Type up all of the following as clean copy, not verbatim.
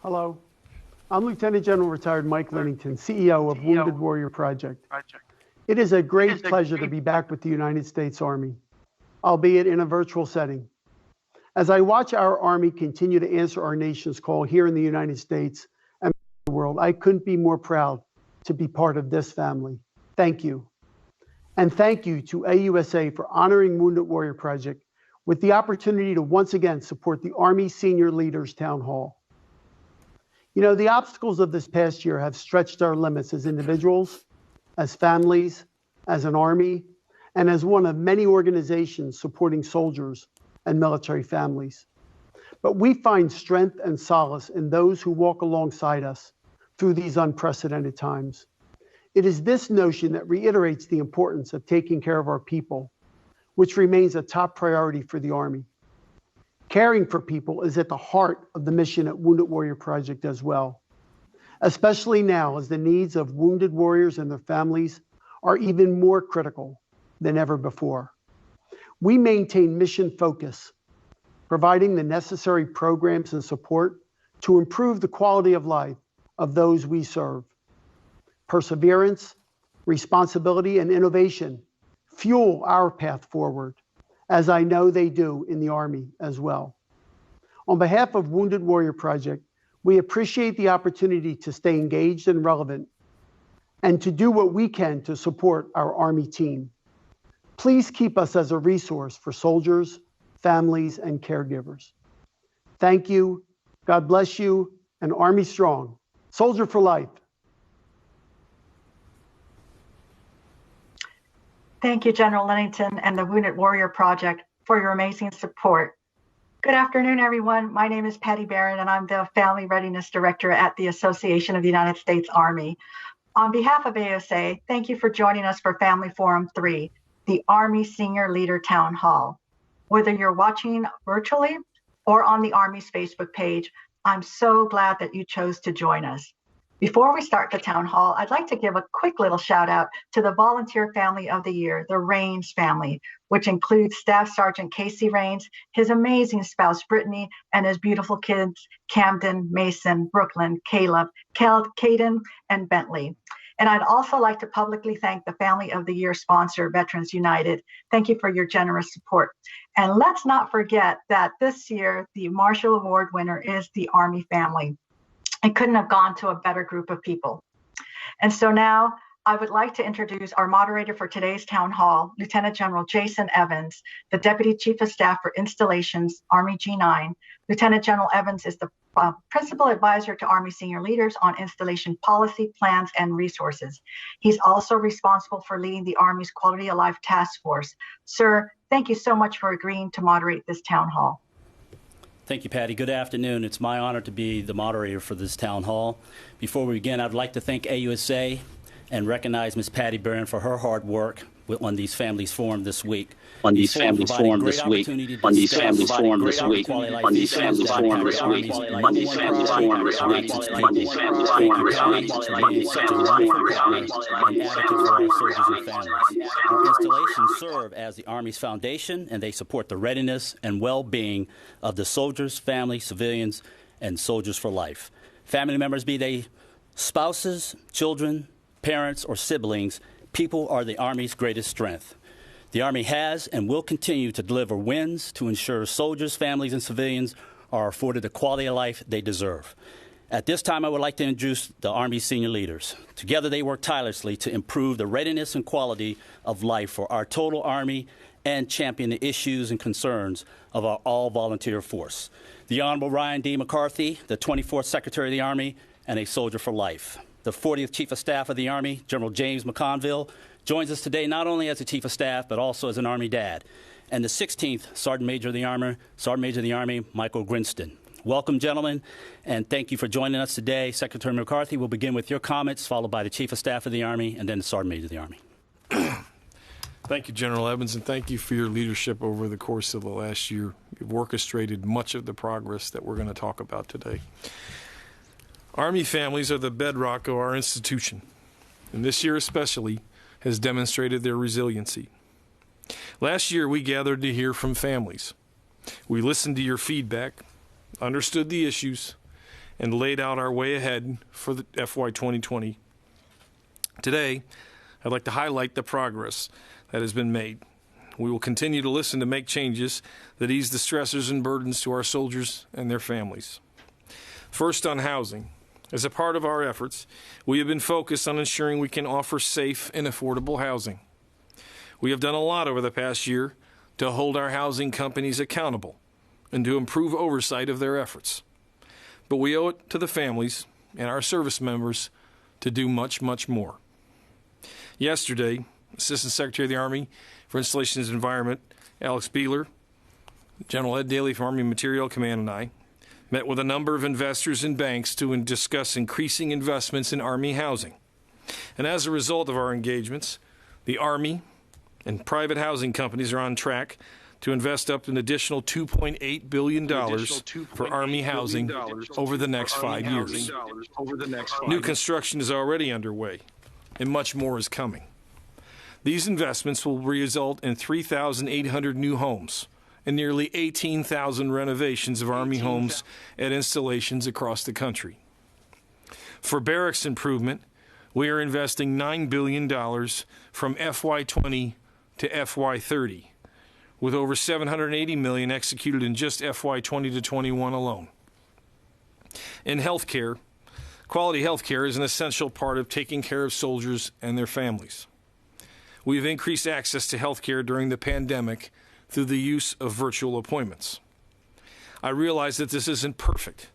Hello, I'm Lieutenant General Retired Mike Lennington, CEO of Wounded Warrior Project. It is a great pleasure to be back with the United States Army, albeit in a virtual setting. As I watch our Army continue to answer our nation's call here in the United States and the world, I couldn't be more proud to be part of this family. Thank you. And thank you to AUSA for honoring Wounded Warrior Project with the opportunity to once again support the Army Senior Leaders Town Hall. You know, the obstacles of this past year have stretched our limits as individuals, as families, as an Army, and as one of many organizations supporting soldiers and military families. But we find strength and solace in those who walk alongside us through these unprecedented times. It is this notion that reiterates the importance of taking care of our people, which remains a top priority for the Army. Caring for people is at the heart of the mission at Wounded Warrior Project as well, especially now as the needs of wounded warriors and their families are even more critical than ever before. We maintain mission focus, providing the necessary programs and support to improve the quality of life of those we serve. Perseverance, responsibility, and innovation fuel our path forward, as I know they do in the Army as well. On behalf of Wounded Warrior Project, we appreciate the opportunity to stay engaged and relevant and to do what we can to support our Army team. Please keep us as a resource for soldiers, families, and caregivers. Thank you, God bless you, and Army strong. Soldier for life. Thank you, General Lennington and the Wounded Warrior Project for your amazing support. Good afternoon, everyone. My name is Patty Barron, and I'm the Family Readiness Director at the Association of the United States Army. On behalf of AUSA, thank you for joining us for Family Forum 3, the Army Senior Leader Town Hall. Whether you're watching virtually or on the Army's Facebook page, I'm so glad that you chose to join us. Before we start the town hall, I'd like to give a quick little shout out to the Volunteer Family of the Year, the Raines family, which includes Staff Sergeant Casey Raines, his amazing spouse Brittany, and his beautiful kids Camden, Mason, Brooklyn, Caleb, Caden, and Bentley. And I'd also like to publicly thank the Family of the Year sponsor, Veterans United. Thank you for your generous support. And let's not forget that this year, the Marshall Award winner is the Army family. It couldn't have gone to a better group of people. And so now I would like to introduce our moderator for today's town hall, Lieutenant General Jason Evans, the Deputy Chief of Staff for Installations, Army G9. Lieutenant General Evans is the Principal Advisor to Army Senior Leaders on installation policy, plans, and resources. He's also responsible for leading the Army's Quality of Life Task Force. Sir, thank you so much for agreeing to moderate this town hall. Thank you, Patty. Good afternoon. It's my honor to be the moderator for this town hall. Before we begin, I'd like to thank AUSA and recognize Ms. Patty Barron for her hard work on these families forum this week. On these families forum this week. On these families forum this week. On these families forum this week. On these families forum this week. On these families forum this week. Our installations serve as the Army's foundation, and they support the readiness and well-being of the soldiers, families, civilians, and soldiers for life. Family members, be they spouses, children, parents, or siblings, people are the Army's greatest strength. The Army has and will continue to deliver wins to ensure soldiers, families, and civilians are afforded the quality of life they deserve. At this time, I would like to introduce the Army senior leaders. Together, they work tirelessly to improve the readiness and quality of life for our total Army and champion the issues and concerns of our all-volunteer force. The Honorable Ryan D. McCarthy, the 24th Secretary of the Army, and a soldier for life. The 40th Chief of Staff of the Army, General James McConville, joins us today not only as a Chief of Staff, but also as an Army dad. And the 16th Sergeant Major of the Army, Michael Grinston. Welcome, gentlemen, and thank you for joining us today. Secretary McCarthy will begin with your comments, followed by the Chief of Staff of the Army, and then the Sergeant Major of the Army. Thank you, General Evans, and thank you for your leadership over the course of the last year. You've orchestrated much of the progress that we're going to talk about today. Army families are the bedrock of our institution, and this year especially has demonstrated their resiliency. Last year, we gathered to hear from families. We listened to your feedback, understood the issues, and laid out our way ahead for the FY 2020. Today, I'd like to highlight the progress that has been made. We will continue to listen to make changes that ease the stressors and burdens to our soldiers and their families. First, on housing. As a part of our efforts, we have been focused on ensuring we can offer safe and affordable housing. We have done a lot over the past year to hold our housing companies accountable and to improve oversight of their efforts. But we owe it to the families and our service members to do much, much more. Yesterday, Assistant Secretary of the Army for Installations and Environment, Alex Beeler, General Ed Daly from Army Materiel Command, and I met with a number of investors and banks to discuss increasing investments in Army housing. And as a result of our engagements, the Army and private housing companies are on track to invest up to an additional $2.8 billion for Army housing over the next 5 years. New construction is already underway, and much more is coming. These investments will result in 3,800 new homes and nearly 18,000 renovations of Army homes at installations across the country. For barracks improvement, we are investing $9 billion from FY20 to FY30, with over $780 million executed in just FY20 to 21 alone. In healthcare, quality healthcare is an essential part of taking care of soldiers and their families. We have increased access to healthcare during the pandemic through the use of virtual appointments. I realize that this isn't perfect,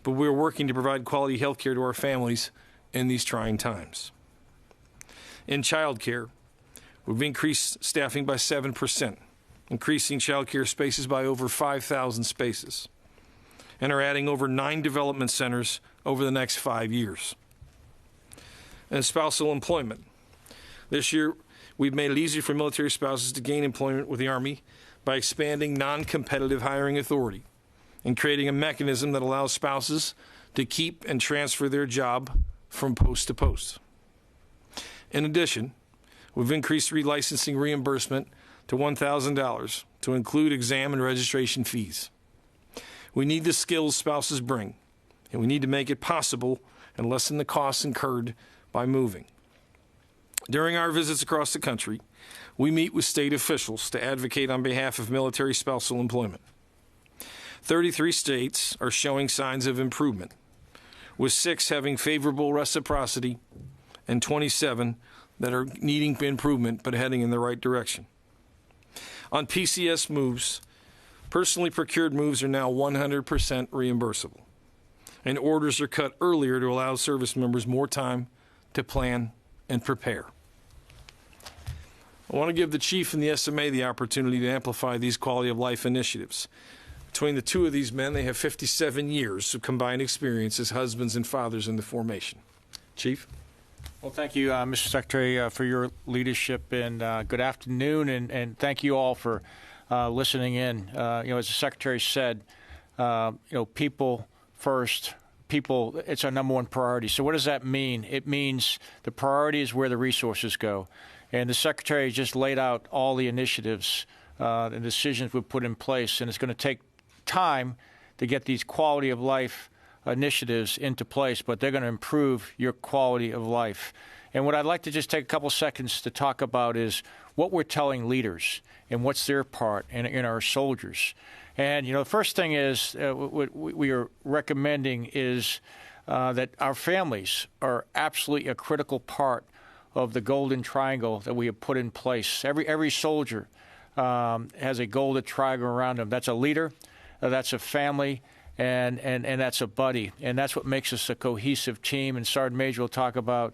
but we're working to provide quality healthcare to our families in these trying times. In childcare, we've increased staffing by 7%, increasing childcare spaces by over 5,000 spaces, and are adding over 9 development centers over the next 5 years. And spousal employment. This year, we've made it easier for military spouses to gain employment with the Army by expanding non-competitive hiring authority and creating a mechanism that allows spouses to keep and transfer their job from post to post. In addition, we've increased relicensing reimbursement to $1,000 to include exam and registration fees. We need the skills spouses bring, and we need to make it possible and lessen the costs incurred by moving. During our visits across the country, we meet with state officials to advocate on behalf of military spousal employment. 33 states are showing signs of improvement, with 6 having favorable reciprocity and 27 that are needing improvement but heading in the right direction. On PCS moves, personally procured moves are now 100% reimbursable, and orders are cut earlier to allow service members more time to plan and prepare. I want to give the Chief and the SMA the opportunity to amplify these quality of life initiatives. Between the two of these men, they have 57 years of combined experience as husbands and fathers in the formation. Chief? Well, thank you, Mr. Secretary, for your leadership, and good afternoon, and thank you all for listening in. As the Secretary said, people first. People, it's our number one priority. So what does that mean? It means the priority is where the resources go. And the Secretary just laid out all the initiatives and decisions we've put in place, and it's going to take time to get these quality of life initiatives into place, but they're going to improve your quality of life. And what I'd like to just take a couple seconds to talk about is what we're telling leaders and what's their part in our soldiers. And, the first thing is what we are recommending is that our families are absolutely a critical part of the golden triangle that we have put in place. Every soldier has a golden triangle around them. That's a leader, that's a family, and that's a buddy. And that's what makes us a cohesive team. And Sergeant Major will talk about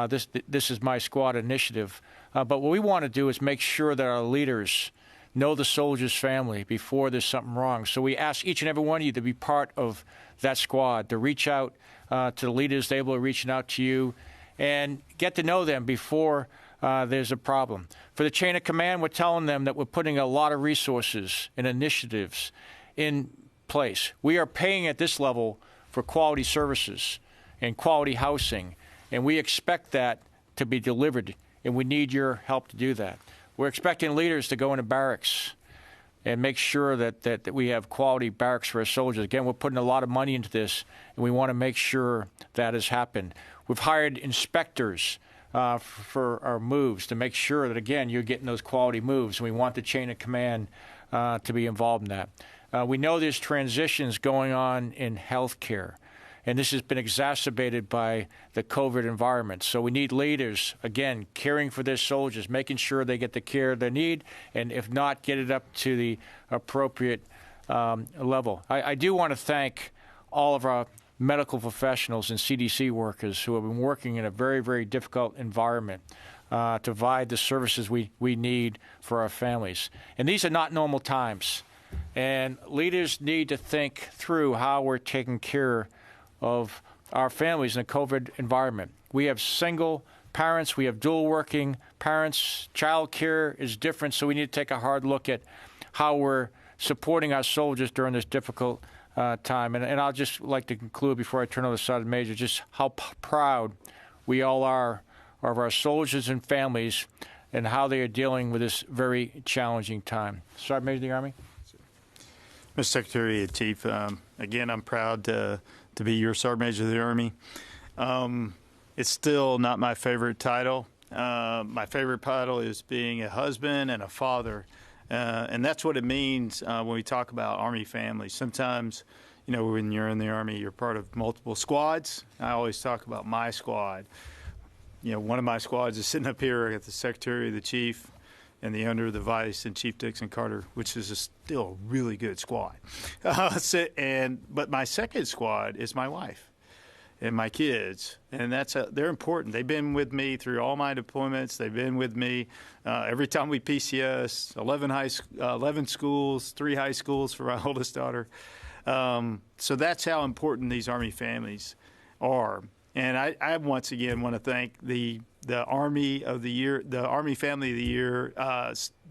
this is my squad initiative. But what we want to do is make sure that our leaders know the soldier's family before there's something wrong. So we ask each and every one of you to be part of that squad, to reach out to the leaders able to reaching out to you and get to know them before there's a problem. For the chain of command, we're telling them that we're putting a lot of resources and initiatives in place. We are paying at this level for quality services and quality housing, and we expect that to be delivered, and we need your help to do that. We're expecting leaders to go into barracks and make sure that we have quality barracks for our soldiers. Again, we're putting a lot of money into this, and we want to make sure that has happened. We've hired inspectors for our moves to make sure that, again, you're getting those quality moves, and we want the chain of command to be involved in that. We know there's transitions going on in healthcare, and this has been exacerbated by the COVID environment. So we need leaders, again, caring for their soldiers, making sure they get the care they need, and if not, get it up to the appropriate level. I do want to thank all of our medical professionals and CDC workers who have been working in a very, very difficult environment to provide the services we need for our families. And these are not normal times. And leaders need to think through how we're taking care of our families in a COVID environment. We have single parents, we have dual working parents, child care is different, so we need to take a hard look at how we're supporting our soldiers during this difficult time. And I'll just like to conclude before I turn over the Sergeant Major, just how proud we all are of our soldiers and families and how they are dealing with this very challenging time. Sergeant Major of the Army. Mr. Secretary and Chief, again, I'm proud to be your Sergeant Major of the Army. It's still not my favorite title. My favorite title is being a husband and a father. And that's what it means when we talk about Army families. Sometimes, you know, when you're in the Army, you're part of multiple squads. I always talk about my squad. You know, one of my squads is sitting up here at the Secretary, the Chief, and the Under, the Vice, and Chief Dixon Carter, which is still a really good squad. But my second squad is my wife and my kids, and they're important. They've been with me through all my deployments. They've been with me every time we PCS, 11 schools, 3 high schools for my oldest daughter. So that's how important these Army families are. And I once again want to thank the Army of the Year, the Army Family of the Year,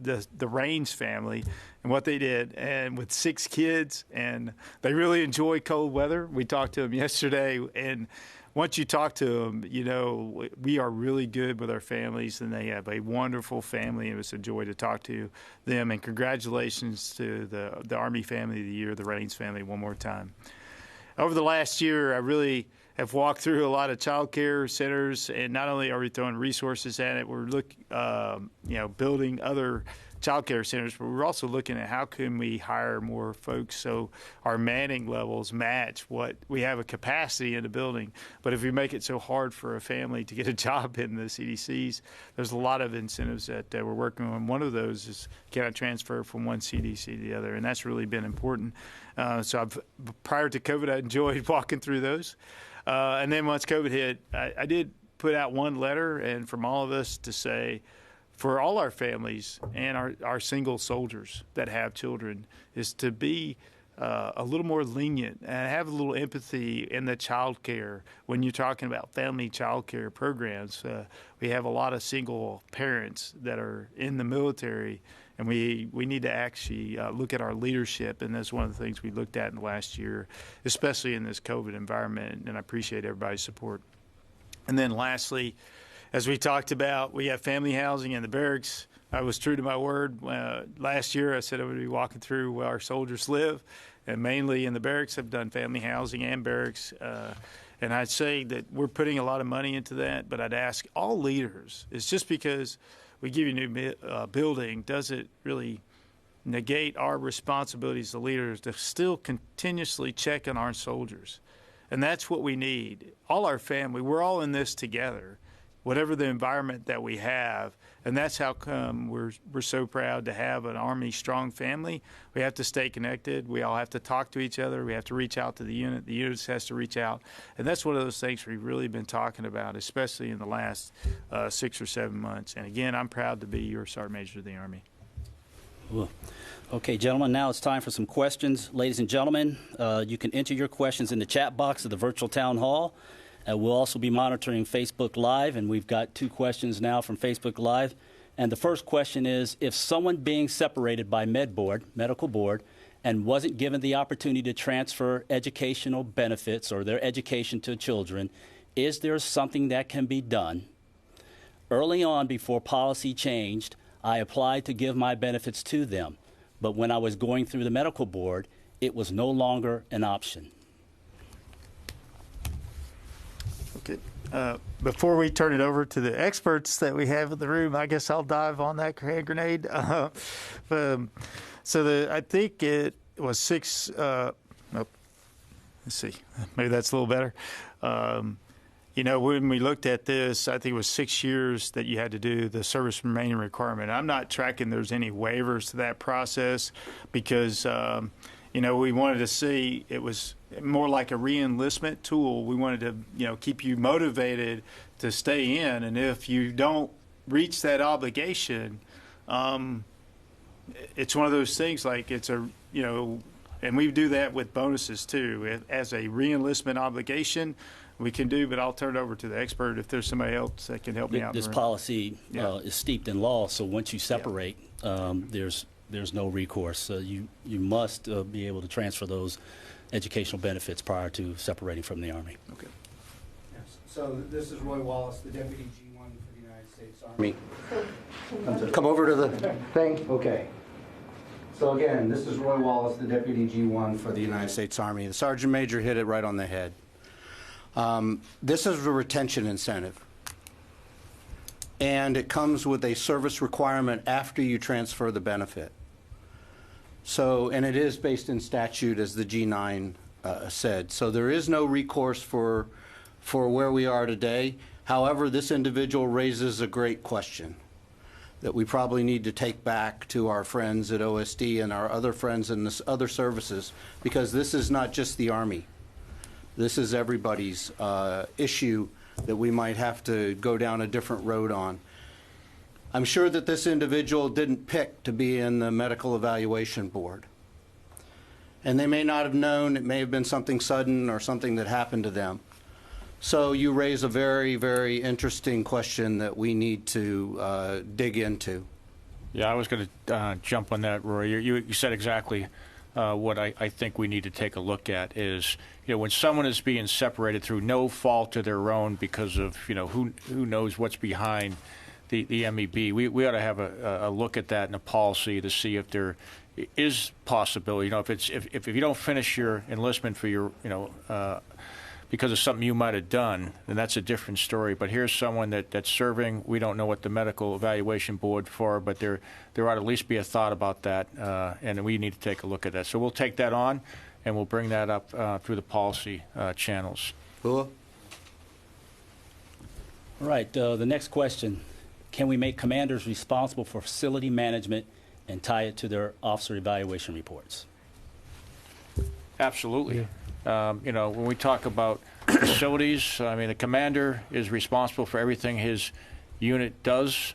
the Raines family, and what they did, and with 6 kids, and they really enjoy cold weather. We talked to them yesterday, and once you talk to them, you know, we are really good with our families, and they have a wonderful family. It was a joy to talk to them, and congratulations to the Army Family of the Year, the Raines family, one more time. Over the last year, I really have walked through a lot of child care centers, and not only are we throwing resources at it, we're building other child care centers, but we're also looking at how can we hire more folks so our manning levels match what we have a capacity in the building. But if we make it so hard for a family to get a job in the CDCs, there's a lot of incentives that we're working on. One of those is can I transfer from one CDC to the other, and that's really been important. So prior to COVID, I enjoyed walking through those. And then once COVID hit, I did put out one letter, and from all of us to say, for all our families and our single soldiers that have children, is to be a little more lenient and have a little empathy in the child care. When you're talking about family child care programs, we have a lot of single parents that are in the military, and we need to actually look at our leadership, and that's one of the things we looked at in the last year, especially in this COVID environment, and I appreciate everybody's support. And then lastly, as we talked about, we have family housing in the barracks. I was true to my word. Last year I said I would be walking through where our soldiers live, and mainly in the barracks. I've done family housing and barracks. And I'd say that we're putting a lot of money into that, but I'd ask all leaders, it's just because we give you a new building, does it really negate our responsibilities as leaders to still continuously check on our soldiers? And that's what we need. All our family, we're all in this together, whatever the environment that we have. And that's how come we're so proud to have an Army strong family. We have to stay connected. We all have to talk to each other. We have to reach out to the unit. The unit has to reach out. And that's one of those things we've really been talking about, especially in the last 6 or 7 months. And again, I'm proud to be your Sergeant Major of the Army. Well, okay, gentlemen, now it's time for some questions. Ladies and gentlemen, you can enter your questions in the chat box of the virtual town hall. We'll also be monitoring Facebook Live, and we've got 2 questions now from Facebook Live. And the first question is, if someone being separated by medical board, and wasn't given the opportunity to transfer educational benefits or their education to children, is there something that can be done? Early on, before policy changed, I applied to give my benefits to them. but when I was going through the medical board, it was no longer an option. Okay. Before we turn it over to the experts that we have in the room, I guess I'll dive on that hand grenade. I think it was six. Let's see. Maybe that's a little better. When we looked at this, I think it was 6 years that you had to do the service remaining requirement. I'm not tracking there's any waivers to that process because, we wanted to see it was more like a re-enlistment tool. We wanted to, keep you motivated to stay in. And if you don't reach that obligation, it's one of those things like it's a, and we do that with bonuses too. As a re-enlistment obligation, we can do, but I'll turn it over to the expert if there's somebody else that can help me out. This policy is steeped in law, so once you separate, there's no recourse. So you must be able to transfer those educational benefits prior to separating from the Army. Okay. Yes. So this is Roy Wallace, the Deputy G1 for the United States Army. Come over to the thing. Okay. So again, this is Roy Wallace, the Deputy G1 for the United States Army. The Sergeant Major hit it right on the head. This is a retention incentive, and it comes with a service requirement after you transfer the benefit. So, and it is based in statute, as the G9 said. So there is no recourse for where we are today. However, this individual raises a great question that we probably need to take back to our friends at OSD and our other friends in this other services, because this is not just the Army. This is everybody's issue that we might have to go down a different road on. I'm sure that this individual didn't pick to be in the medical evaluation board. And they may not have known. It may have been something sudden or something that happened to them. So you raise a very, very interesting question that we need to dig into. Yeah, I was going to jump on that, Roy. You said exactly what I think we need to take a look at is, when someone is being separated through no fault of their own because of, who knows what's behind the MEB, we ought to have a look at that in a policy to see if there is possibility. If you don't finish your enlistment for your, because of something you might have done, then that's a different story. But here's someone that's serving. We don't know what the medical evaluation board for, but there ought to at least be a thought about that, and we need to take a look at that. So we'll take that on, and we'll bring that up through the policy channels. Cool. All right, the next question. Can we make commanders responsible for facility management and tie it to their officer evaluation reports? Absolutely. Yeah. When we talk about facilities, the commander is responsible for everything his unit does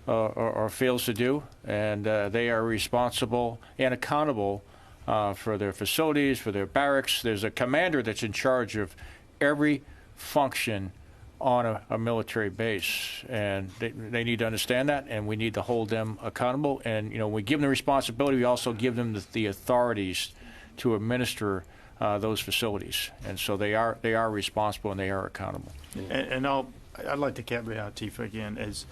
or fails to do, and they are responsible and accountable for their facilities, for their barracks. There's a commander that's in charge of every function on a military base, and they need to understand that, and we need to hold them accountable. And when we give them the responsibility, we also give them the authorities to administer those facilities, and so they are responsible and they are accountable. And I'd like to caveat out, Chief, again, as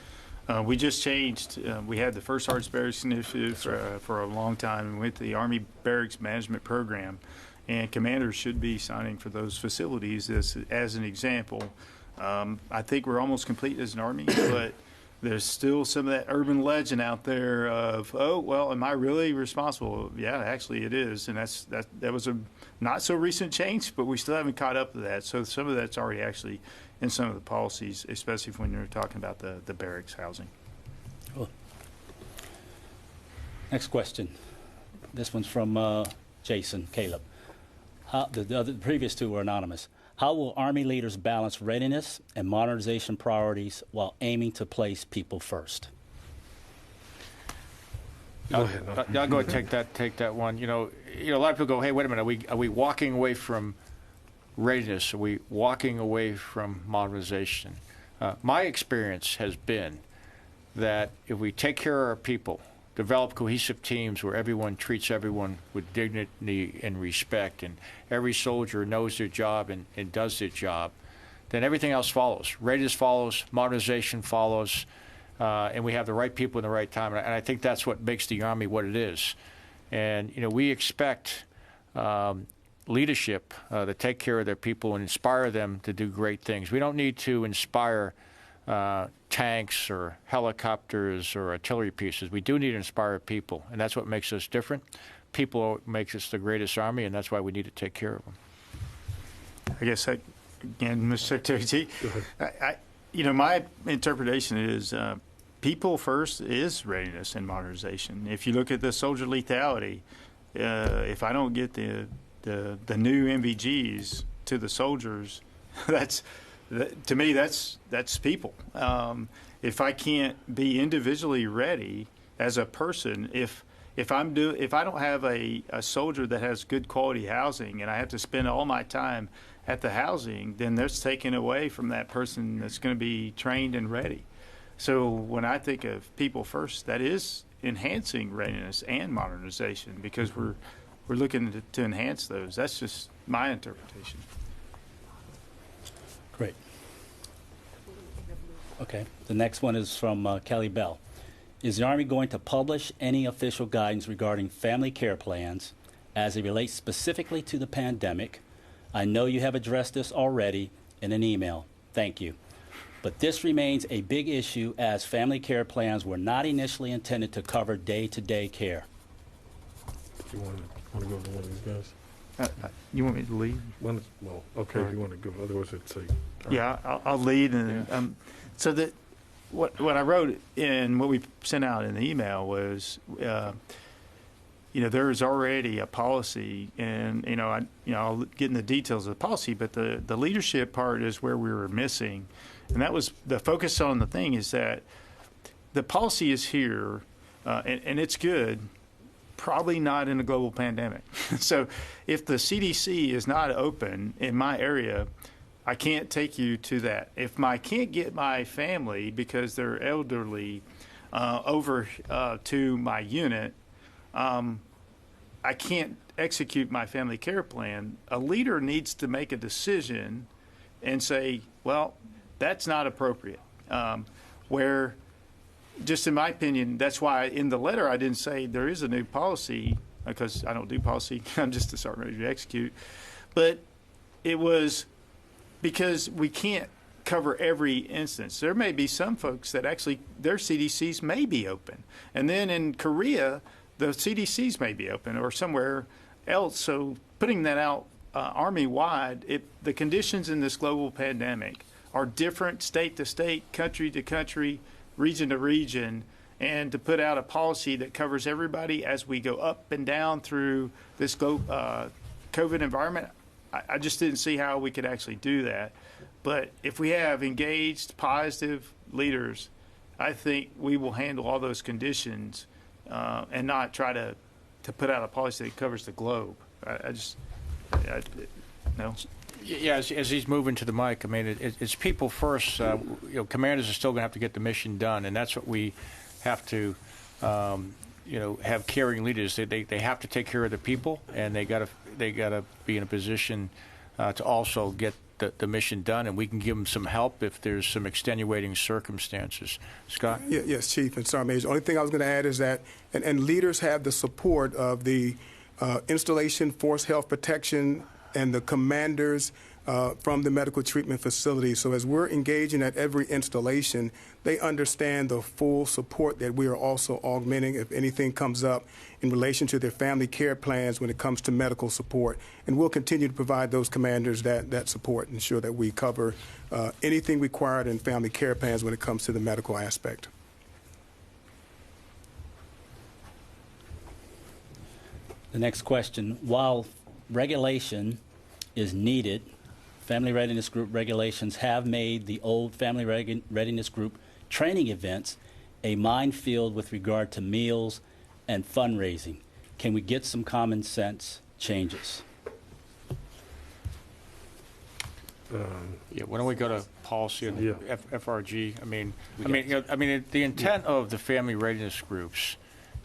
we just changed. We had the First Sergeant's Barracks Initiative for a long time, and with the Army Barracks Management Program, and commanders should be signing for those facilities as an example. I think we're almost complete as an Army, but there's still some of that urban legend out there of, oh, well, am I really responsible? Yeah, actually it is, and that was a not so recent change, but we still haven't caught up to that. So some of that's already actually in some of the policies, especially when you're talking about the barracks housing. Cool. Next question. This one's from Jason Caleb. The previous two were anonymous. How will Army leaders balance readiness and modernization priorities while aiming to place people first? I'll go ahead and take that one. A lot of people go, hey, wait a minute, are we walking away from readiness? Are we walking away from modernization? My experience has been that if we take care of our people, develop cohesive teams where everyone treats everyone with dignity and respect, and every soldier knows their job and does their job, then everything else follows. Readiness follows, modernization follows, and we have the right people in the right time. And I think that's what makes the Army what it is. And, we expect leadership to take care of their people and inspire them to do great things. We don't need to inspire tanks or helicopters or artillery pieces. We do need to inspire people, and that's what makes us different. People makes us the greatest Army, and that's why we need to take care of them. I guess, again, Mr. Secretary T, my interpretation is people first is readiness and modernization. If you look at the soldier lethality, if I don't get the new MVGs to the soldiers, to me that's people. If I can't be individually ready as a person, if I don't have a soldier that has good quality housing and I have to spend all my time at the housing, then that's taken away from that person that's going to be trained and ready. So when I think of people first, that is enhancing readiness and modernization, because we're looking to enhance those. That's just my interpretation. Great. Okay. The next one is from Kelly Bell. Is the Army going to publish any official guidance regarding family care plans as it relates specifically to the pandemic? I know you have addressed this already in an email. Thank you. But this remains a big issue, as family care plans were not initially intended to cover day-to-day care. You want to go to one of these guys? You want me to lead? Well, okay, if you want to go, otherwise I'd say. Yeah, I'll lead. And so that what I wrote in what we sent out in the email was, there is already a policy, and I'll get in the details of the policy, but the leadership part is where we were missing, and that was the focus on the thing is that the policy is here, and it's good. Probably not in a global pandemic. So if the CDC is not open in my area, I can't take you to that. If I can't get my family because they're elderly over to my unit, I can't execute my family care plan. A leader needs to make a decision and say, well, that's not appropriate. Where, just in my opinion, that's why in the letter I didn't say there is a new policy, because I don't do policy. I'm just a sergeant ready to execute. But it was because we can't cover every instance. There may be some folks that actually their CDCs may be open. And then in Korea, the CDCs may be open, or somewhere else. So putting that out Army-wide, the conditions in this global pandemic are different state to state, country to country, region to region, and to put out a policy that covers everybody as we go up and down through this COVID environment, I just didn't see how we could actually do that. But if we have engaged, positive leaders, I think we will handle all those conditions and not try to put out a policy that covers the globe. No. Yeah, as he's moving to the mic, I mean, it's people first. Commanders are still going to have to get the mission done, and that's what we have to, have caring leaders. They have to take care of the people, and they got to be in a position to also get the mission done, and we can give them some help if there's some extenuating circumstances. Scott? Yes, Chief and Sergeant Major. The only thing I was going to add is that, and leaders have the support of the installation, force health protection, and the commanders from the medical treatment facility. So as we're engaging at every installation, they understand the full support that we are also augmenting if anything comes up in relation to their family care plans when it comes to medical support. And we'll continue to provide those commanders that support and ensure that we cover anything required in family care plans when it comes to the medical aspect. The next question, while regulation is needed, Family Readiness Group regulations have made the old Family Readiness Group training events a minefield with regard to meals and fundraising. Can we get some common sense changes? Why don't we go to policy and FRG? The intent of the Family Readiness Groups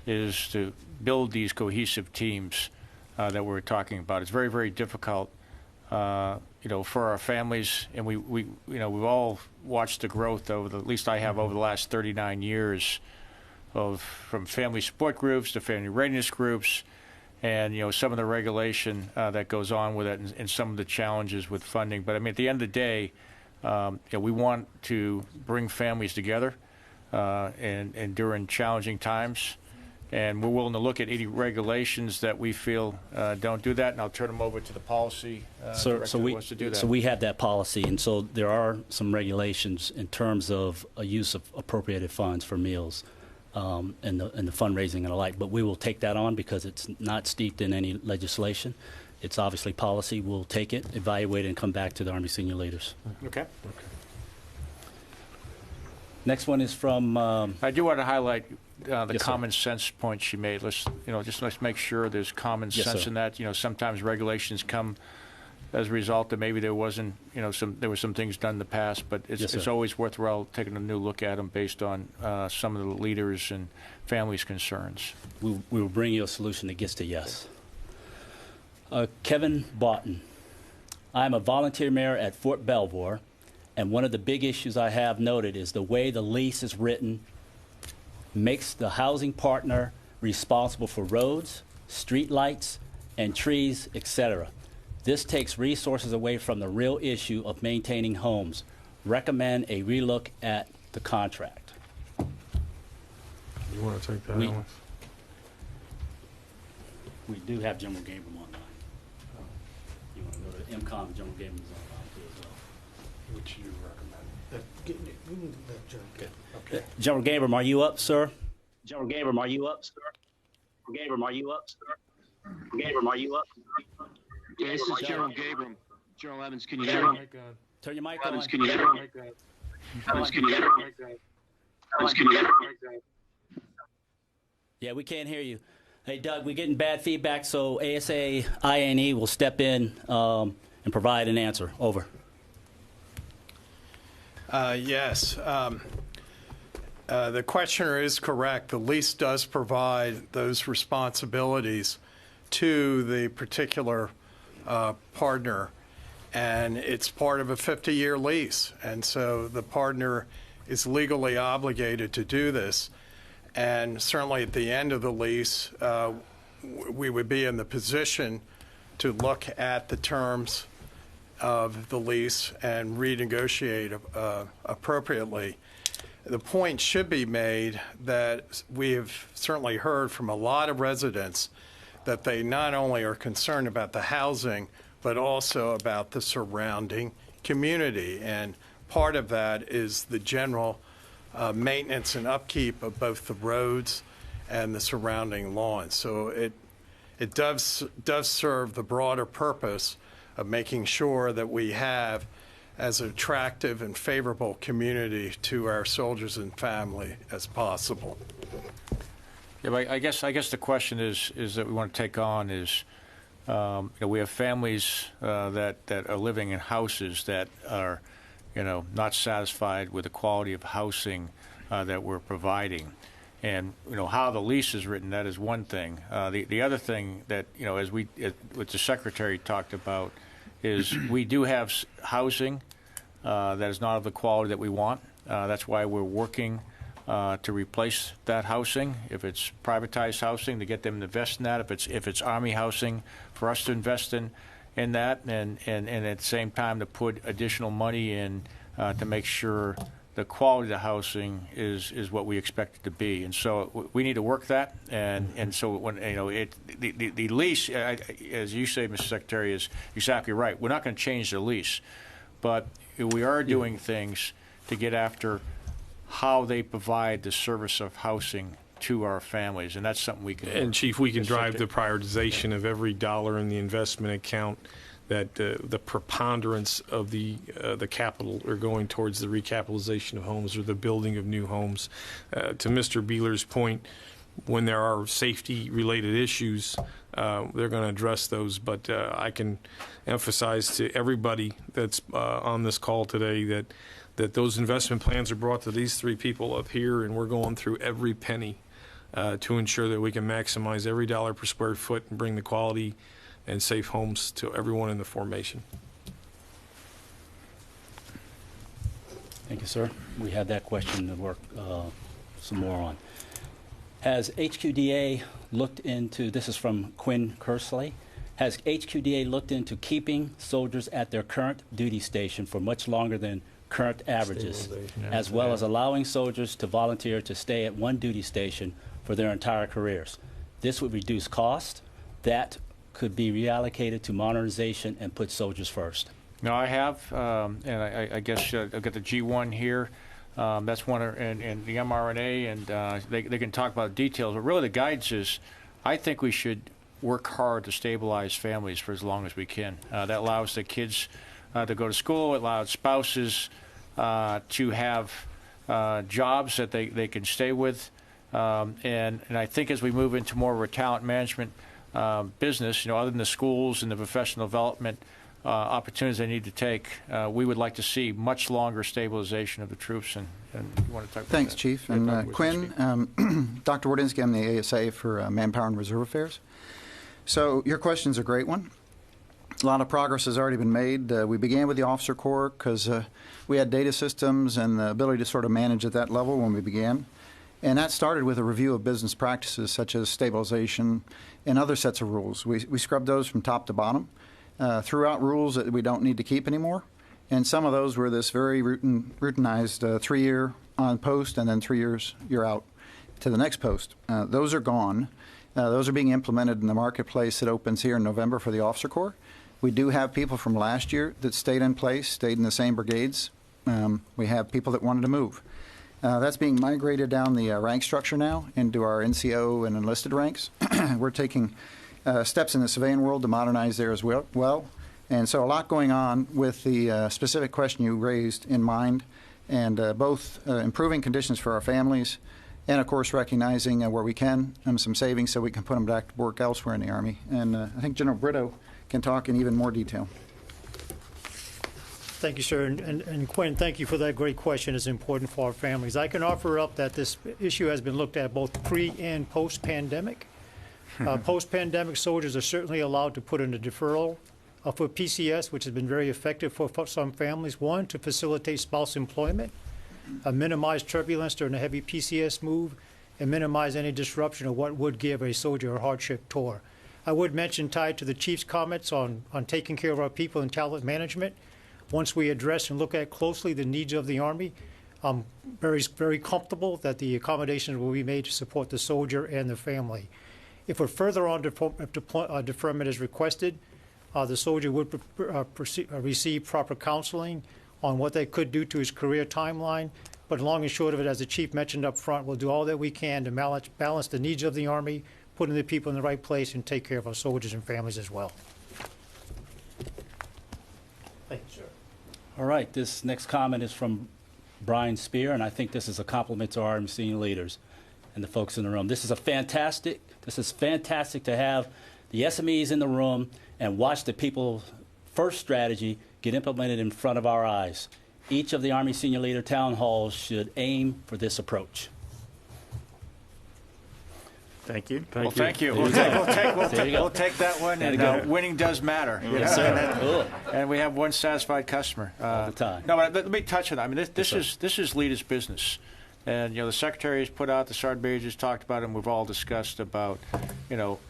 is to build these cohesive teams that we're talking about. It's very, very difficult, for our families, and we've all watched the growth at least I have over the last 39 years from family support groups to family readiness groups, and some of the regulation that goes on with it, and some of the challenges with funding. But I mean, at the end of the day, we want to bring families together and during challenging times, and we're willing to look at any regulations that we feel don't do that. And I'll turn them over to the policy director who wants to do that. So we have that policy, and so there are some regulations in terms of a use of appropriated funds for meals. And the fundraising and the like, but we will take that on because it's not steeped in any legislation. It's obviously policy. We'll take it, evaluate it, and come back to the Army senior leaders. Okay. Next one is from. I do want to highlight the Yes, common sense point she made. Let's make sure there's common Yes, sense sir. in that. Sometimes regulations come as a result that maybe there wasn't, there were some things done in the past, but Yes, it's sir. always worthwhile taking a new look at them based on some of the leaders and families' concerns. We will bring you a solution that gets to yes. Kevin Boughton. I'm a volunteer mayor at Fort Belvoir, and one of the big issues I have noted is the way the lease is written makes the housing partner responsible for roads, street lights, and trees, etc. This takes resources away from the real issue of maintaining homes. Recommend a relook at the contract. You want to take that, We- Alex? We do have General Gabriel online. You want to go to MCOM, General Gabriel is online too as well. Which you recommend? Okay. General Gabriel, are you up, sir? General Gabriel, are you up, sir? Gabriel, are you up, sir? Gabriel, are you up? Yeah, this is General Gabriel. General Evans, can you hear me? Turn your mic on. Evans, can you hear me? Evans, can you hear me? Evans, can you hear me? Yeah, we can't hear you. Hey, Doug, we're getting bad feedback, so ASA INE will step in and provide an answer. Over. Yes. The questioner is correct. The lease does provide those responsibilities to the particular partner, and it's part of a 50-year lease. And so the partner is legally obligated to do this. And certainly at the end of the lease, we would be in the position to look at the terms of the lease and renegotiate appropriately. The point should be made that we have certainly heard from a lot of residents that they not only are concerned about the housing, but also about the surrounding community. And part of that is the general maintenance and upkeep of both the roads and the surrounding lawns. So it does serve the broader purpose of making sure that we have as attractive and favorable community to our soldiers and family as possible. Yeah, but I guess the question is that we want to take on is, we have families that are living in houses that are, not satisfied with the quality of housing that we're providing. And, how the lease is written, that is one thing. The other thing that, as what the Secretary talked about, is we do have housing that is not of the quality that we want. That's why we're working to replace that housing. If it's privatized housing, to get them to invest in that. If it's Army housing, for us to invest in that, and at the same time to put additional money in to make sure the quality of the housing is what we expect it to be. And so we need to work that. And so when the lease, as you say, Mr. Secretary, is exactly right. We're not going to change the lease, but we are doing things to get after how they provide the service of housing to our families, and that's something we can do. And Chief, we can drive the prioritization of every dollar in the investment account, that the preponderance of the capital are going towards the recapitalization of homes or the building of new homes. To Mr. Beeler's point, when there are safety-related issues, they're going to address those. But I can emphasize to everybody that's on this call today that those investment plans are brought to these three people up here, and we're going through every penny to ensure that we can maximize every dollar per square foot and bring the quality and safe homes to everyone in the formation. Thank you, sir. We had that question to work some more on. Has HQDA looked into, this is from Quinn Kersley, has HQDA looked into keeping soldiers at their current duty station for much longer than current averages, as well as allowing soldiers to volunteer to stay at one duty station for their entire careers? This would reduce cost. That could be reallocated to modernization and put soldiers first. No, I have, and I guess I've got the G1 here. That's one, and the mRNA, and they can talk about details. But really, the guidance is, I think we should work hard to stabilize families for as long as we can. That allows the kids to go to school. It allows spouses to have jobs that they can stay with. And I think as we move into more of a talent management business, other than the schools and the professional development opportunities they need to take, we would like to see much longer stabilization of the troops. And you want to talk about Thanks, that? Chief. And Quinn, Dr. Wardinsky, I'm the ASA for Manpower and Reserve Affairs. So your question's a great one. A lot of progress has already been made. We began with the officer corps because we had data systems and the ability to sort of manage at that level when we began. And that started with a review of business practices such as stabilization and other sets of rules. We scrubbed those from top to bottom, threw out rules that we don't need to keep anymore. And some of those were this very routinized 3-year on post and then 3 years you're out to the next post. Those are gone. Those are being implemented in the marketplace that opens here in November for the officer corps. We do have people from last year that stayed in place, stayed in the same brigades. We have people that wanted to move. That's being migrated down the rank structure now into our NCO and enlisted ranks. We're taking steps in the civilian world to modernize there as well. And so a lot going on with the specific question you raised in mind, and both improving conditions for our families and, of course, recognizing where we can some savings so we can put them back to work elsewhere in the Army. And I think General Brito can talk in even more detail. Thank you, sir. And Quinn, thank you for that great question. It's important for our families. I can offer up that this issue has been looked at both pre and post-pandemic. Post-pandemic soldiers are certainly allowed to put in a deferral for PCS, which has been very effective for some families. One, to facilitate spouse employment, minimize turbulence during a heavy PCS move, and minimize any disruption of what would give a soldier a hardship tour. I would mention, tied to the Chief's comments on taking care of our people and talent management, once we address and look at closely the needs of the Army, I'm very comfortable that the accommodations will be made to support the soldier and the family. If a further on deferment is requested, the soldier would receive proper counseling on what they could do to his career timeline. But long and short of it, as the Chief mentioned up front, we'll do all that we can to balance the needs of the Army, putting the people in the right place, and take care of our soldiers and families as well. Thank you, sir. All right, this next comment is from Brian Spear, and I think this is a compliment to our senior leaders and the folks in the room. This is fantastic to have the SMEs in the room and watch the People First strategy get implemented in front of our eyes. Each of the Army senior leader town halls should aim for this approach. Thank you. Thank you. We'll take that one, and winning does matter. Yes, sir. And we have one satisfied customer all the time. No, but let me touch on that. I mean, this is leaders' business, and the Secretary has put out, the Sergeant Major has talked about it, and we've all discussed about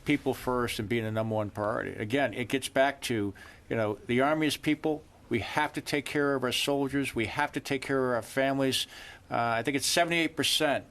people first and being the #1 priority. Again, it gets back to the Army is people. We have to take care of our soldiers. We have to take care of our families. I think it's 78%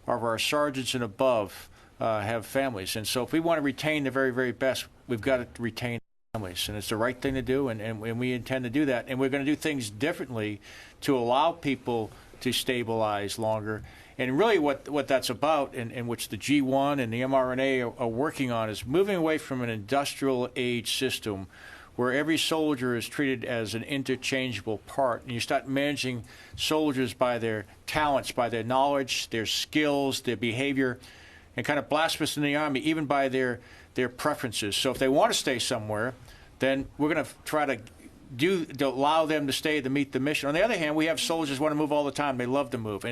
of our sergeants and above have families. And so if we want to retain the very, very best, we've got to retain families. And it's the right thing to do, and we intend to do that. And we're going to do things differently to allow people to stabilize longer. And really what that's about, and which the G1 and the mRNA are working on, is moving away from an industrial age system where every soldier is treated as an interchangeable part. And you start managing soldiers by their talents, by their knowledge, their skills, their behavior, and kind of blasphemous in the Army, even by their preferences. So if they want to stay somewhere, then we're going to try to allow them to stay to meet the mission. On the other hand, we have soldiers who want to move all the time. They love to move.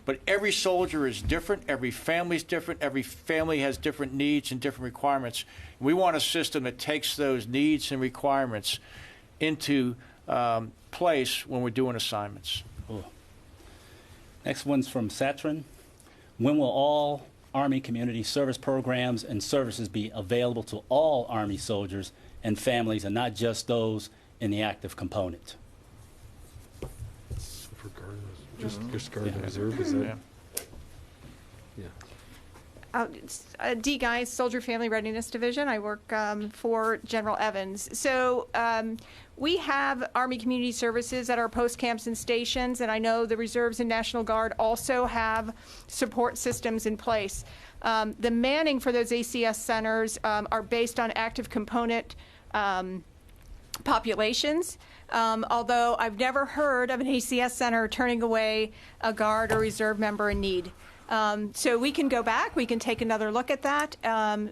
But every soldier is different. Every family is different. Every family has different needs and different requirements. We want a system that takes those needs and requirements into place when we're doing assignments. Cool. Next one's from Satrin. When will all Army community service programs and services be available to all Army soldiers and families, and not just those in the active component. Just Guard and Reserve, is that? Yeah. D. Guy, Soldier Family Readiness Division. I work for General Evans. So we have Army Community Services at our post camps and stations, and I know the Reserves and National Guard also have support systems in place. The manning for those ACS centers are based on active component populations. Although I've never heard of an ACS center turning away a Guard or Reserve member in need. So we can go back, we can take another look at that.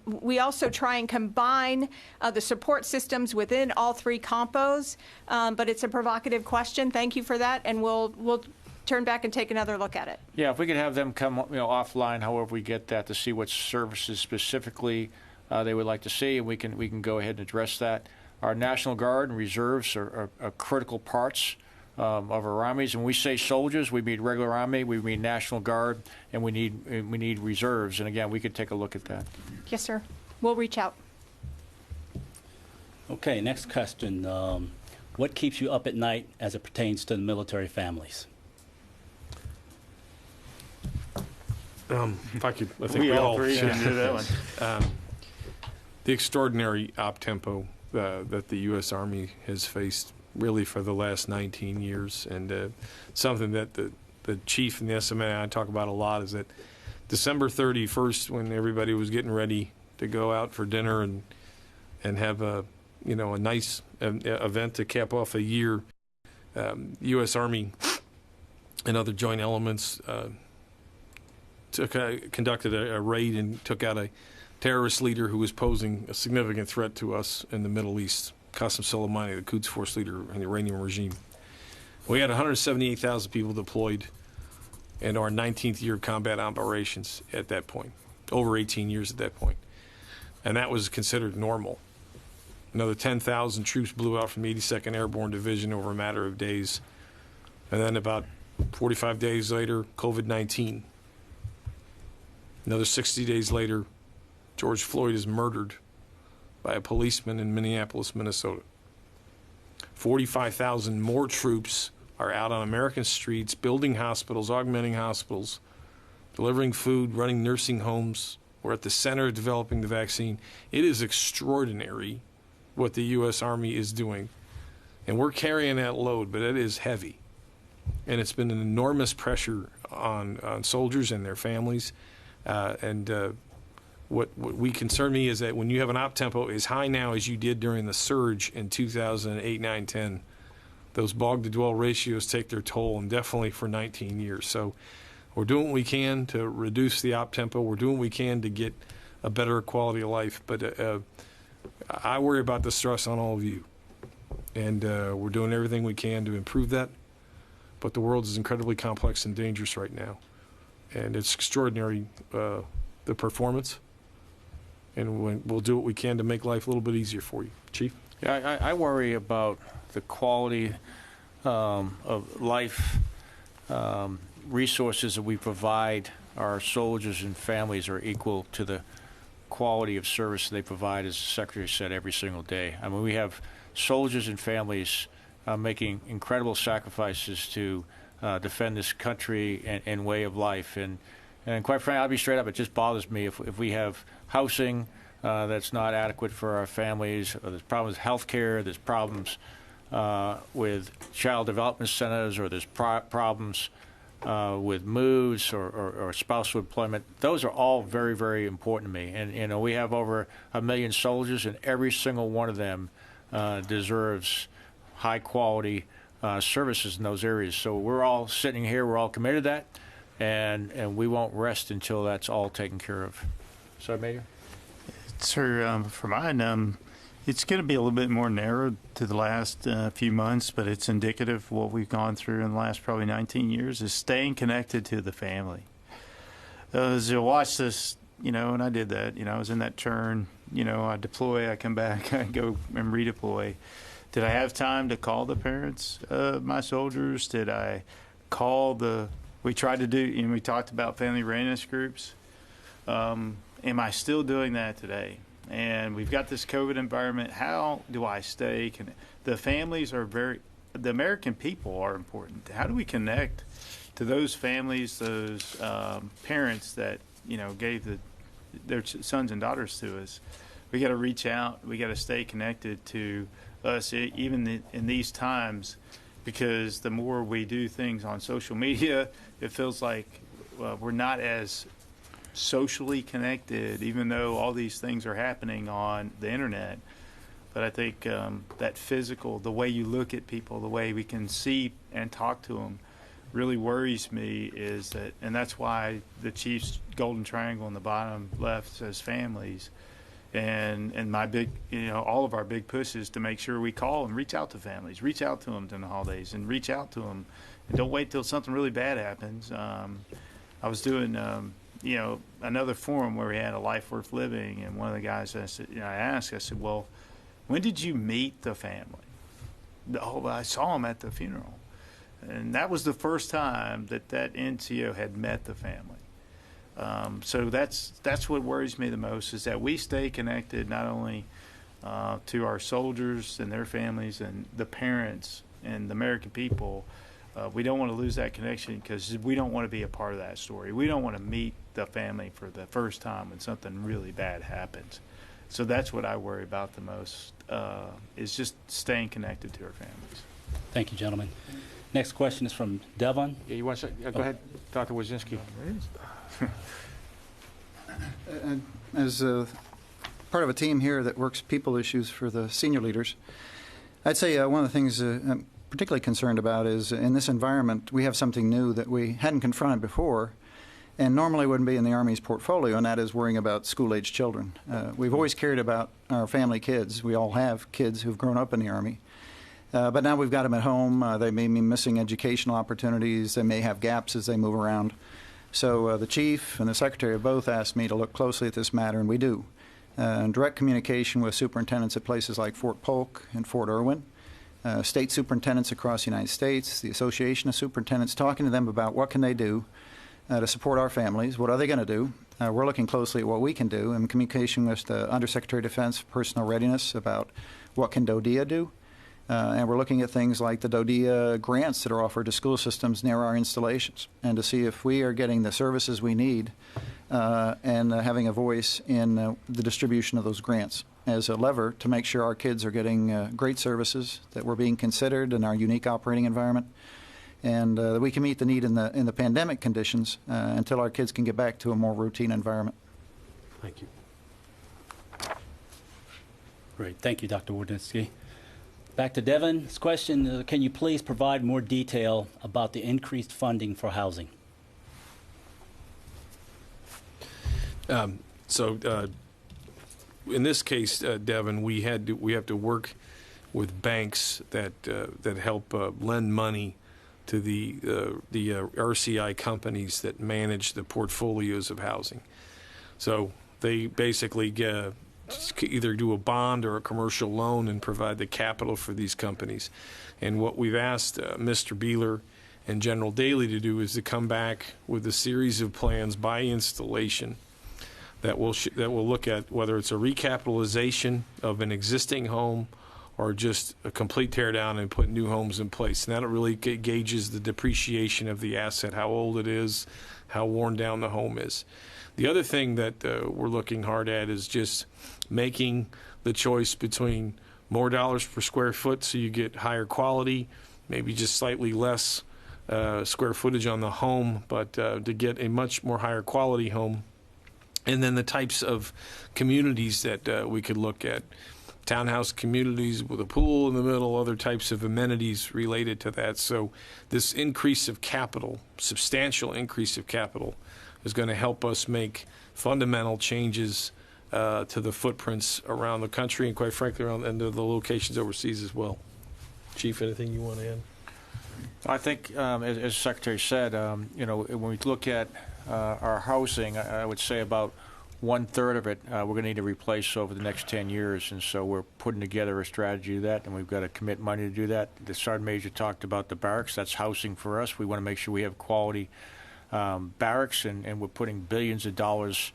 We also try and combine the support systems within all three compos, but it's a provocative question. Thank you for that, and we'll turn back and take another look at it. Yeah, if we could have them come offline, however we get that, to see what services specifically they would like to see, and we can go ahead and address that. Our National Guard and Reserves are critical parts of our armies. And when we say soldiers, we mean regular Army, we mean National Guard, and we need reserves. And again, we could take a look at that. Yes, sir. We'll reach out. Okay, next question. What keeps you up at night as it pertains to the military families? If I could, I think we we all three can do that one. The extraordinary op tempo that the U.S. Army has faced really for the last 19 years, and something that the chief and the SMA I talk about a lot is that December 31st, when everybody was getting ready to go out for dinner and have a nice event to cap off a year, U.S. Army and other joint elements conducted a raid and took out a terrorist leader who was posing a significant threat to us in the Middle East, Qasem Soleimani, the Quds Force leader in the Iranian regime. We had 178,000 people deployed in our 19th year of combat operations at that point, over 18 years at that point. And that was considered normal. Another 10,000 troops blew out from the 82nd Airborne Division over a matter of days. And then about 45 days later, COVID-19. Another 60 days later, George Floyd is murdered by a policeman in Minneapolis, Minnesota. 45,000 more troops are out on American streets, building hospitals, augmenting hospitals, delivering food, running nursing homes. We're at the center of developing the vaccine. It is extraordinary what the U.S. Army is doing. And we're carrying that load, but it is heavy. And it's been an enormous pressure on soldiers and their families. What we concern me is that when you have an op tempo as high now as you did during the surge in 2008, 9, 10, those bog to dwell ratios take their toll, and definitely for 19 years. So we're doing what we can to reduce the op tempo. We're doing what we can to get a better quality of life. But I worry about the stress on all of you. And we're doing everything we can to improve that. But the world is incredibly complex and dangerous right now. And it's extraordinary, the performance. And we'll do what we can to make life a little bit easier for you. Chief? Yeah, I worry about the quality of life resources that we provide our soldiers and families are equal to the quality of service they provide, as the Secretary said, every single day. I mean, we have soldiers and families making incredible sacrifices to defend this country and way of life. And quite frankly, I'll be straight up, it just bothers me if we have housing that's not adequate for our families, or there's problems with health care, there's problems with child development centers, or there's problems with moves or spousal employment. Those are all very, very important to me. And we have over 1 million soldiers, and every single one of them deserves high quality services in those areas. So we're all sitting here, we're all committed to that. And we won't rest until that's all taken care of. Sorry, Major? Sir, for mine, it's going to be a little bit more narrow to the last few months, but it's indicative of what we've gone through in the last probably 19 years, is staying connected to the family. As you watch this, and I did that, I was in that turn, I deploy, I come back, I go and redeploy. Did I have time to call the parents of my soldiers? Did I call we tried to do, we talked about family readiness groups. Am I still doing that today? And we've got this COVID environment. How do I stay? The families are the American people are important. How do we connect to those families, those parents that, gave their sons and daughters to us? We got to reach out. We got to stay connected to us, even in these times, because the more we do things on social media, it feels like we're not as socially connected, even though all these things are happening on the internet. But I think that physical, the way you look at people, the way we can see and talk to them, really worries me. Is that, and that's why the Chief's golden triangle on the bottom left says families, and my big, all of our big push is to make sure we call and reach out to families, reach out to them during the holidays, and reach out to them, and don't wait till something really bad happens. I was doing another forum where we had a life worth living, and one of the guys I said, well, when did you meet the family? Oh, I saw him at the funeral. And that was the first time that NCO had met the family. So that's what worries me the most, is that we stay connected not only to our soldiers and their families and the parents and the American people. We don't want to lose that connection, because we don't want to be a part of that story. We don't want to meet the family for the first time when something really bad happens. So that's what I worry about the most, is just staying connected to our families. Thank you, gentlemen. Next question is from Devon. Yeah, you want to go ahead, Dr. Wazinski. As part of a team here that works people issues for the senior leaders, I'd say one of the things I'm particularly concerned about is, in this environment, we have something new that we hadn't confronted before, and normally wouldn't be in the Army's portfolio, and that is worrying about school-age children. We've always cared about our family kids. We all have kids who've grown up in the Army. But now we've got them at home. They may be missing educational opportunities. They may have gaps as they move around. So the Chief and the Secretary have both asked me to look closely at this matter, and we do. In direct communication with superintendents at places like Fort Polk and Fort Irwin, state superintendents across the United States, the Association of Superintendents, talking to them about what can they do to support our families. What are they going to do? We're looking closely at what we can do, in communication with the Undersecretary of Defense for Personnel Readiness about what can DODEA do. And we're looking at things like the DODEA grants that are offered to school systems near our installations, and to see if we are getting the services we need and having a voice in the distribution of those grants as a lever to make sure our kids are getting great services, that we're being considered in our unique operating environment, and that we can meet the need in the pandemic conditions until our kids can get back to a more routine environment. Thank you. Great. Thank you, Dr. Wardinski. Back to Devon's question. Can you please provide more detail about the increased funding for housing? In this case, Devon, we have to work with banks that help lend money to the RCI companies that manage the portfolios of housing. So they basically either do a bond or a commercial loan and provide the capital for these companies. And what we've asked Mr. Beeler and General Daly to do is to come back with a series of plans by installation that will look at whether it's a recapitalization of an existing home or just a complete tear down and put new homes in place. And that really gauges the depreciation of the asset, how old it is, how worn down the home is. The other thing that we're looking hard at is just making the choice between more dollars per square foot so you get higher quality, maybe just slightly less square footage on the home, but to get a much more higher quality home. And then the types of communities that we could look at. Townhouse communities with a pool in the middle, other types of amenities related to that. So this increase of capital, substantial increase of capital, is going to help us make fundamental changes to the footprints around the country and, quite frankly, around the locations overseas as well. Chief, anything you want to add? I think, as the Secretary said, when we look at our housing, I would say about 1/3 of it we're going to need to replace over the next 10 years, and so we're putting together a strategy to do that, and we've got to commit money to do that. The Sergeant Major talked about the barracks. That's housing for us. We want to make sure we have quality barracks, and we're putting billions of dollars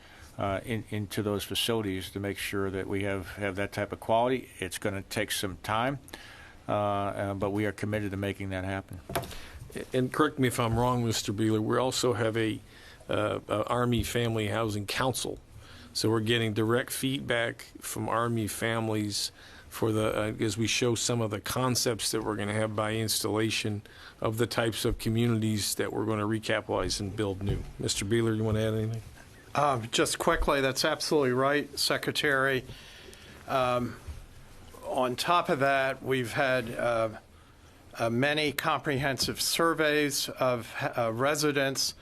into those facilities to make sure that we have that type of quality. It's going to take some time, but we are committed to making that happen. And correct me if I'm wrong, Mr. Beeler, we also have a Army Family Housing Council. So we're getting direct feedback from Army families for as we show some of the concepts that we're going to have by installation of the types of communities that we're going to recapitalize and build new. Mr. Beeler, you want to add anything? Just quickly, that's absolutely right, Secretary. On top of that, we've had many comprehensive surveys of residents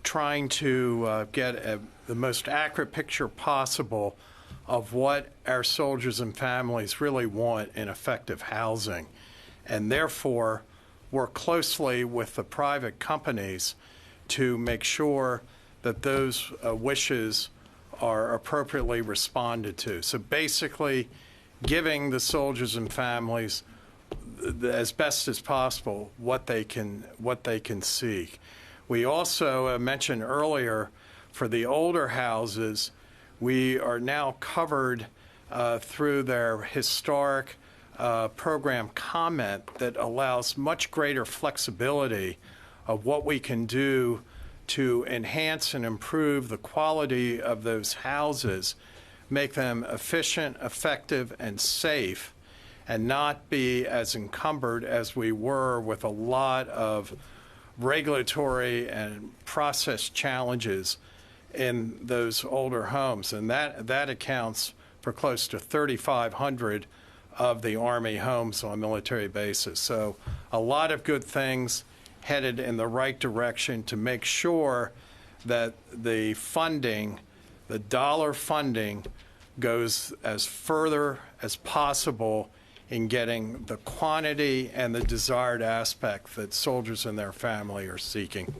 trying to get the most accurate picture possible of what our soldiers and families really want in effective housing, and therefore work closely with the private companies to make sure that those wishes are appropriately responded to. So basically giving the soldiers and families as best as possible what they can seek. We also mentioned earlier, for the older houses, we are now covered through their historic program comment that allows much greater flexibility of what we can do to enhance and improve the quality of those houses, make them efficient, effective, and safe, and not be as encumbered as we were with a lot of regulatory and process challenges in those older homes. And that accounts for close to 3,500 of the Army homes on military bases. So a lot of good things headed in the right direction to make sure that the funding, the dollar funding, goes as further as possible in getting the quantity and the desired aspect that soldiers and their family are seeking.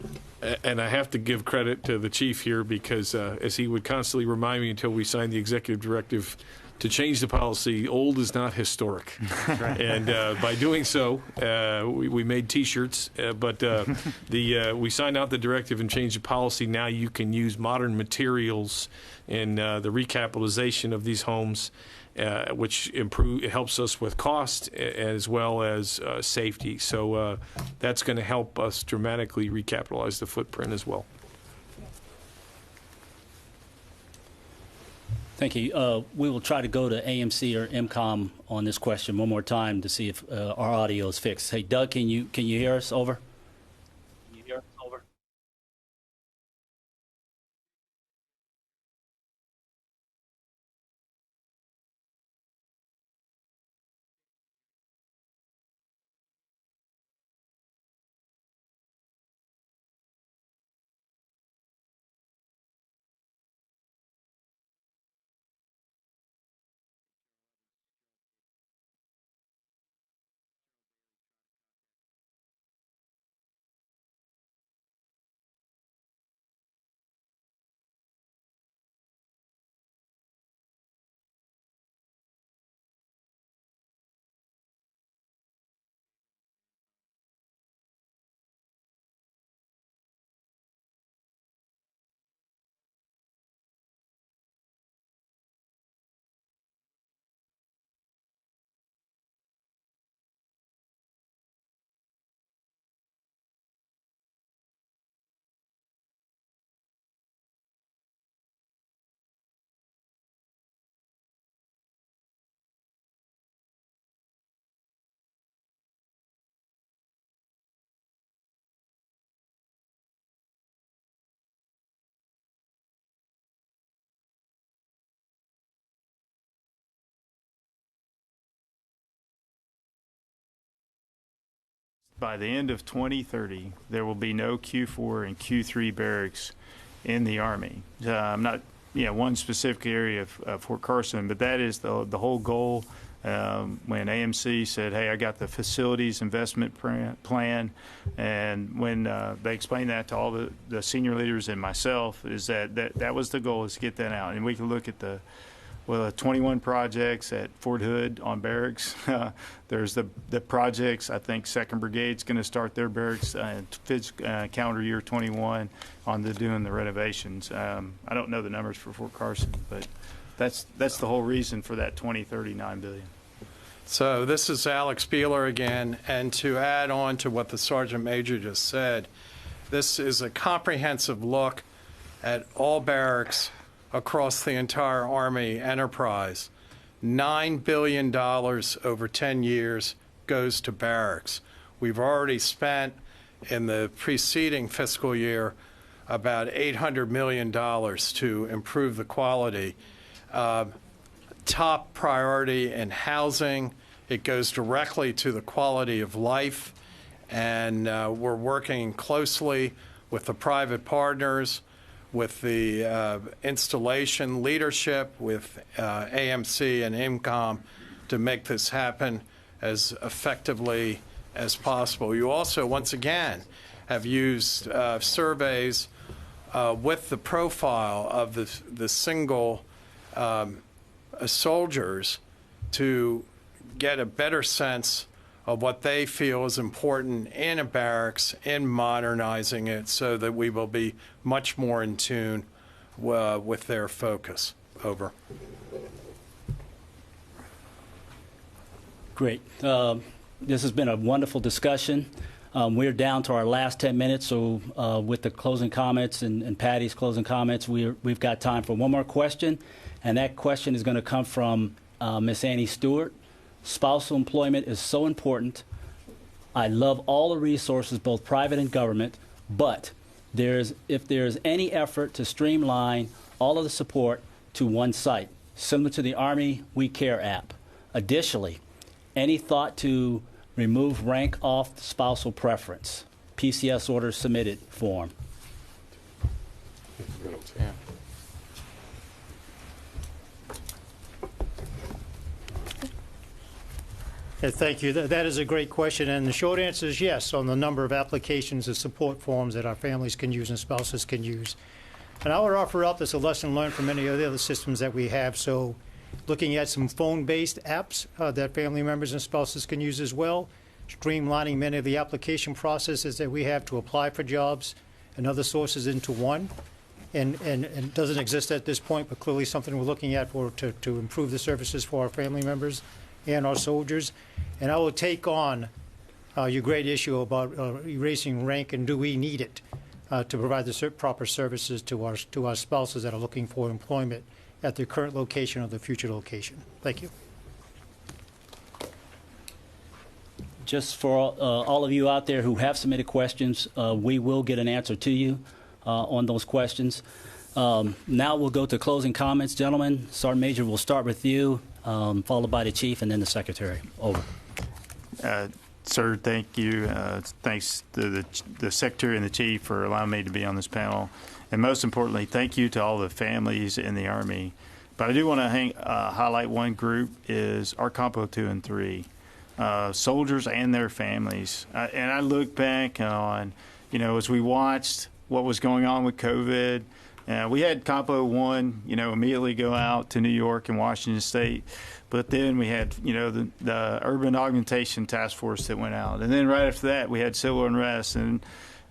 And I have to give credit to the chief here because, as he would constantly remind me until we signed the executive directive to change the policy, old is not historic. Right. And by doing so, we made T-shirts, but we signed out the directive and changed the policy. Now you can use modern materials in the recapitalization of these homes, which helps us with cost as well as safety. So that's going to help us dramatically recapitalize the footprint as well. Thank you. We will try to go to AMC or MCOM on this question one more time to see if our audio is fixed. Hey, Doug, can you hear us? Over. Can you hear us? Over. By the end of 2030, there will be no Q4 and Q3 barracks in the Army. Not, one specific area of Fort Carson, but that is the whole goal. When AMC said, "Hey, I got the facilities investment plan," and when they explained that to all the senior leaders and myself, is that was the goal, is to get that out. And we can look at the 21 projects at Fort Hood on barracks. There's the projects, I think 2nd Brigade's going to start their barracks calendar year 21 on doing the renovations. I don't know the numbers for Fort Carson, but that's the whole reason for that 2039 billion. So this is Alex Beeler again, and to add on to what the Sergeant Major just said, this is a comprehensive look at all barracks across the entire Army enterprise. $9 billion over 10 years goes to barracks. We've already spent in the preceding fiscal year about $800 million to improve the quality. Top priority in housing. It goes directly to the quality of life, and we're working closely with the private partners, with the installation leadership, with AMC and IMCOM to make this happen as effectively as possible. You also, once again, have used surveys with the profile of the single soldiers to get a better sense of what they feel is important in a barracks, in modernizing it, so that we will be much more in tune with their focus. Over. Great. This has been a wonderful discussion. We're down to our last 10 minutes, so with the closing comments and Patty's closing comments, we've got time for one more question, and that question is going to come from Miss Annie Stewart. Spousal employment is so important. I love all the resources, both private and government, but if there's any effort to streamline all of the support to one site, similar to the Army We Care app. Additionally, any thought to remove rank off spousal preference? PCS order submitted form. Yeah. Thank you. That is a great question, and the short answer is yes on the number of applications and support forms that our families can use and spouses can use. And I would offer up as a lesson learned from many of the other systems that we have. So looking at some phone-based apps that family members and spouses can use as well, streamlining many of the application processes that we have to apply for jobs and other sources into one. And it doesn't exist at this point, but clearly something we're looking at to improve the services for our family members and our soldiers. And I will take on your great issue about erasing rank and do we need it to provide the proper services to our spouses that are looking for employment at their current location or the future location. Thank you. Just for all of you out there who have submitted questions, we will get an answer to you on those questions. Now we'll go to closing comments. Gentlemen, Sergeant Major, we'll start with you, followed by the Chief and then the Secretary. Over. Sir, thank you. Thanks to the Secretary and the Chief for allowing me to be on this panel. And most importantly, thank you to all the families in the Army. But I do want to highlight one group is our Compo 2 and 3, soldiers and their families. And I look back on, as we watched what was going on with COVID, we had Compo 1, immediately go out to New York and Washington State. But then we had, the Urban Augmentation Task Force that went out. And then right after that, we had civil unrest. And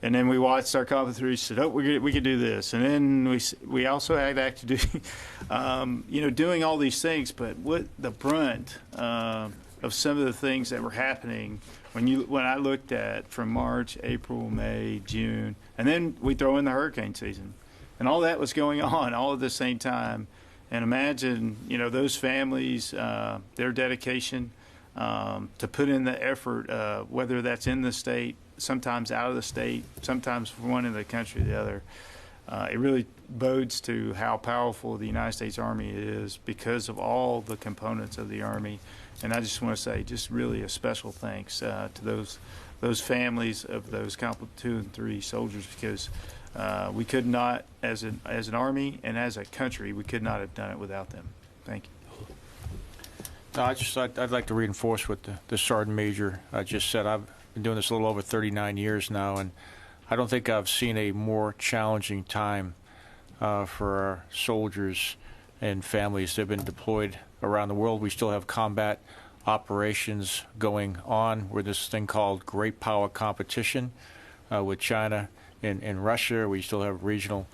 then we watched our Compo 3 said, oh, we could do this. And then we also had active duty, doing all these things. But what the brunt of some of the things that were happening when I looked at from March, April, May, June, and then we throw in the hurricane season. And all that was going on all at the same time. And imagine, those families, their dedication to put in the effort, whether that's in the state, sometimes out of the state, sometimes from one end of the country to the other. It really bodes to how powerful the United States Army is because of all the components of the Army. And I just want to say just really a special thanks to those families of those Compo 2 and 3 soldiers, because we could not, as an Army and as a country, we could not have done it without them. Thank you. No, I'd like to reinforce what the Sergeant Major just said. I've been doing this a little over 39 years now, and I don't think I've seen a more challenging time for our soldiers and families that have been deployed around the world. We still have combat operations going on. We're this thing called great power competition with China and Russia. We still have regional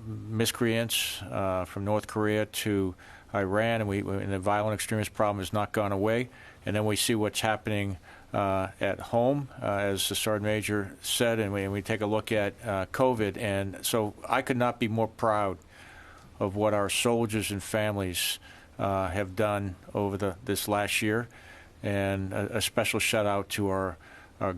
miscreants from North Korea to Iran, and the violent extremist problem has not gone away. And then we see what's happening at home, as the Sergeant Major said, and we take a look at COVID. And so I could not be more proud of what our soldiers and families have done over this last year. And a special shout out to our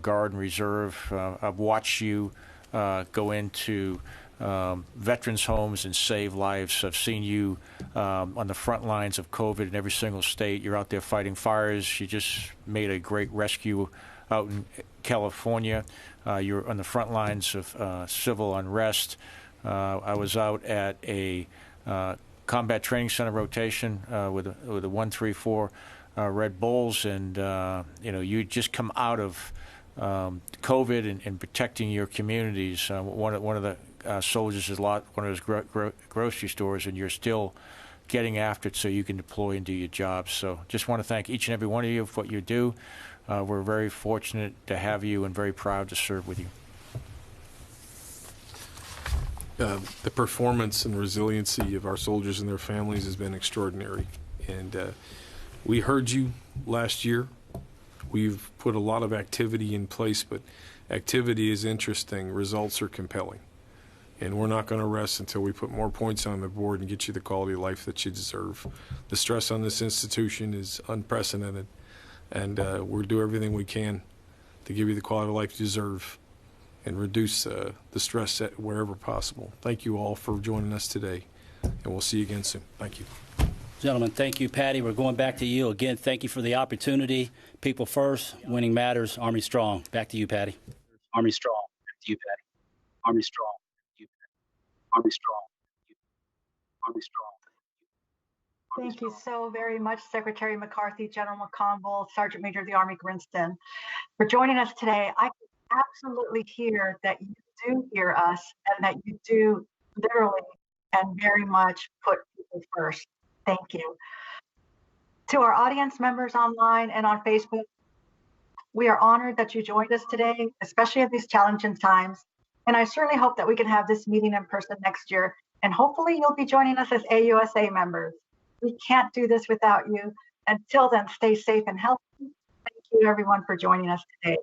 Guard and Reserve. I've watched you go into veterans' homes and save lives. I've seen you on the front lines of COVID in every single state. You're out there fighting fires. You just made a great rescue out in California. You're on the front lines of civil unrest. I was out at a combat training center rotation with the 134 Red Bulls, and you just come out of COVID and protecting your communities. One of the soldiers is one of those grocery stores, and you're still getting after it so you can deploy and do your job. So just want to thank each and every one of you for what you do. We're very fortunate to have you and very proud to serve with you. The performance and resiliency of our soldiers and their families has been extraordinary. And we heard you last year. We've put a lot of activity in place, but activity is interesting. Results are compelling. And we're not going to rest until we put more points on the board and get you the quality of life that you deserve. The stress on this institution is unprecedented, and we'll do everything we can to give you the quality of life you deserve and reduce the stress wherever possible. Thank you all for joining us today, and we'll see you again soon. Thank you. Gentlemen, thank you, Patty. We're going back to you. Again, thank you for the opportunity. People first, winning matters, Army strong. Back to you, Patty. Army strong. Back to you, Patty. Army strong. Army strong. Army strong. Thank you so very much, Secretary McCarthy, General McConville, Sergeant Major of the Army Grinston, for joining us today. I can absolutely hear that you do hear us and that you do literally and very much put people first. Thank you. To our audience members online and on Facebook, we are honored that you joined us today, especially at these challenging times. And I certainly hope that we can have this meeting in person next year. And hopefully you'll be joining us as AUSA members. We can't do this without you. Until then, stay safe and healthy. Thank you everyone for joining us today.